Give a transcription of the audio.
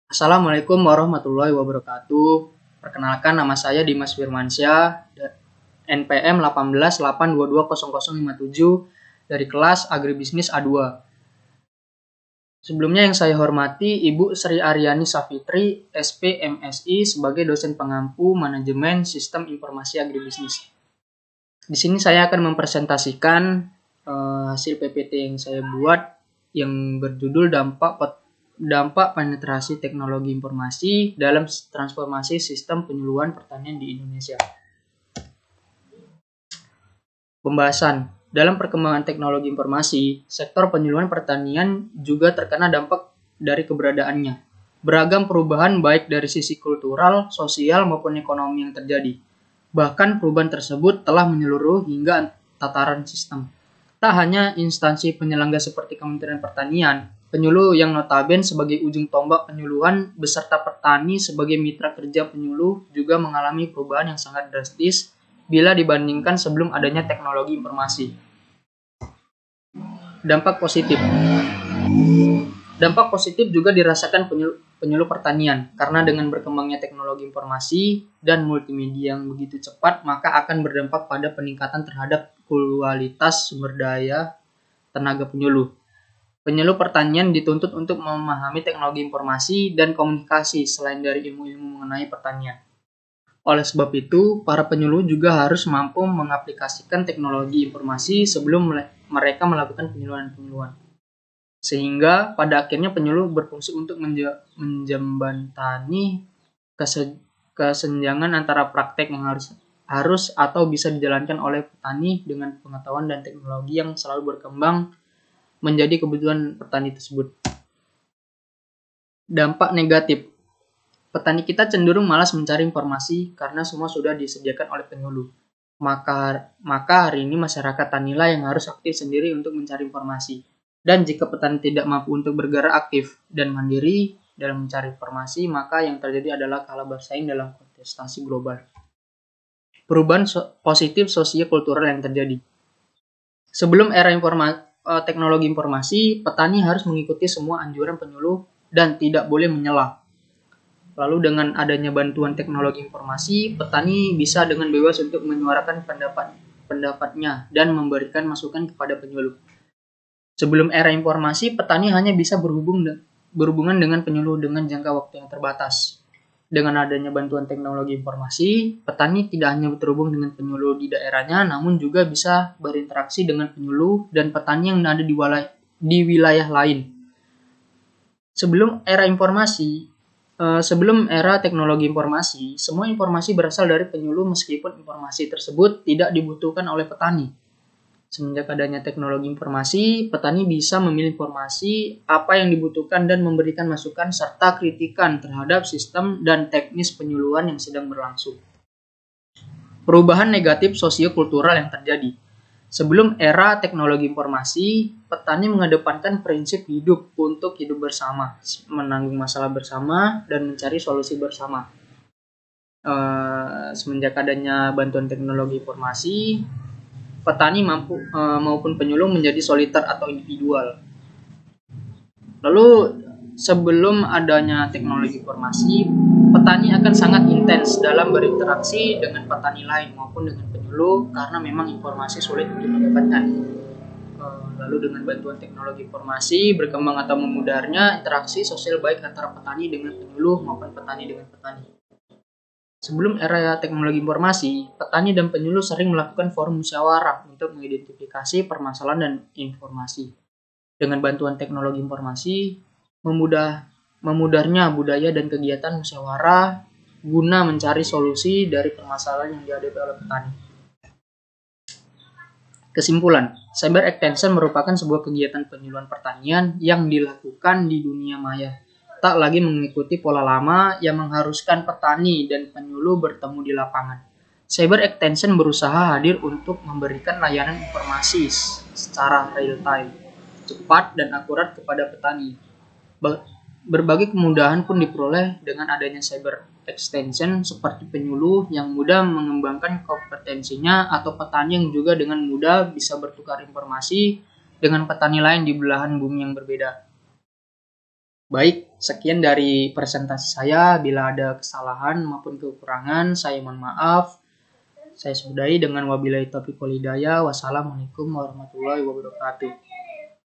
Assalamualaikum warahmatullahi wabarakatuh. Perkenalkan, nama saya Dimas Firmansyah, NPM 1882200057 dari kelas Agribisnis A2. Sebelumnya yang saya hormati Ibu Sri Aryani Safitri, SP MSI sebagai dosen pengampu Manajemen Sistem Informasi Agribisnis. Di sini saya akan mempresentasikan hasil PPT yang saya buat yang berjudul dampak penetrasi teknologi informasi dalam transformasi sistem penyuluhan pertanian di Indonesia. Pembahasan. Dalam perkembangan teknologi informasi, sektor penyuluhan pertanian juga terkena dampak dari keberadaannya. Beragam perubahan baik dari sisi kultural, sosial maupun ekonomi yang terjadi. Bahkan perubahan tersebut telah menyeluruh hingga tataran sistem. Tak hanya instansi penyelenggara seperti Kementerian Pertanian, penyuluh yang notabene sebagai ujung tombak penyuluhan beserta petani sebagai mitra kerja penyuluh juga mengalami perubahan yang sangat drastis bila dibandingkan sebelum adanya teknologi informasi. Dampak positif. Dampak positif juga dirasakan penyuluh pertanian karena dengan berkembangnya teknologi informasi dan multimedia yang begitu cepat, maka akan berdampak pada peningkatan terhadap kualitas sumber daya tenaga penyuluh. Penyuluh pertanian dituntut untuk memahami teknologi informasi dan komunikasi selain dari ilmu-ilmu mengenai pertanian. Oleh sebab itu, para penyuluh juga harus mampu mengaplikasikan teknologi informasi sebelum mereka melakukan penyuluhan. Sehingga pada akhirnya penyuluh berfungsi untuk menjembatani kesenjangan antara praktek yang harus atau bisa dijalankan oleh petani dengan pengetahuan dan teknologi yang selalu berkembang menjadi kebutuhan petani tersebut. Dampak negatif. Petani kita cenderung malas mencari informasi karena semua sudah disediakan oleh penyuluh. Maka hari ini masyarakat tanilah yang harus aktif sendiri untuk mencari informasi. Dan jika petani tidak mampu untuk bergerak aktif dan mandiri dalam mencari informasi, maka yang terjadi adalah kalah bersaing dalam kontestasi global. Perubahan positif sosio-kultural yang terjadi. Sebelum era teknologi informasi, petani harus mengikuti semua anjuran penyuluh dan tidak boleh menyela. Lalu dengan adanya bantuan teknologi informasi, petani bisa dengan bebas untuk menyuarakan pendapatnya dan memberikan masukan kepada penyuluh. Sebelum era informasi, petani hanya bisa berhubungan dengan penyuluh dengan jangka waktu yang terbatas. Dengan adanya bantuan teknologi informasi, petani tidak hanya terhubung dengan penyuluh di daerahnya, namun juga bisa berinteraksi dengan penyuluh dan petani yang ada di wilayah lain. Sebelum era teknologi informasi, semua informasi berasal dari penyuluh meskipun informasi tersebut tidak dibutuhkan oleh petani. Semenjak adanya teknologi informasi, petani bisa memilih informasi apa yang dibutuhkan dan memberikan masukan serta kritikan terhadap sistem dan teknis penyuluhan yang sedang berlangsung. Perubahan negatif sosio-kultural yang terjadi. Sebelum era teknologi informasi, petani mengedepankan prinsip hidup untuk hidup bersama, menanggung masalah bersama, dan mencari solusi bersama. Semenjak adanya bantuan teknologi informasi, petani maupun penyuluh menjadi soliter atau individual. Lalu sebelum adanya teknologi informasi, petani akan sangat intens dalam berinteraksi dengan petani lain maupun dengan penyuluh karena memang informasi sulit untuk didapatkan. Lalu dengan bantuan teknologi informasi berkembang atau memudahnya interaksi sosial baik antara petani dengan penyuluh maupun petani dengan petani. Sebelum era teknologi informasi, petani dan penyuluh sering melakukan forum musyawarah untuk mengidentifikasi permasalahan dan informasi. Dengan bantuan teknologi informasi, memudahnya budaya dan kegiatan musyawarah guna mencari solusi dari permasalahan yang dihadapi oleh petani. Kesimpulan, cyber extension merupakan sebuah kegiatan penyuluhan pertanian yang dilakukan di dunia maya. Tak lagi mengikuti pola lama yang mengharuskan petani dan penyuluh bertemu di lapangan. Cyber extension berusaha hadir untuk memberikan layanan informasi secara real time, cepat dan akurat kepada petani. Berbagai kemudahan pun diperoleh dengan adanya cyber extension seperti penyuluh yang mudah mengembangkan kompetensinya atau petani yang juga dengan mudah bisa bertukar informasi dengan petani lain di belahan bumi yang berbeda. Baik, sekian dari presentasi saya. Bila ada kesalahan maupun kekurangan, saya mohon maaf. Saya sudahi dengan wabillahi taufiq wal hidayah. Wassalamualaikum warahmatullahi wabarakatuh.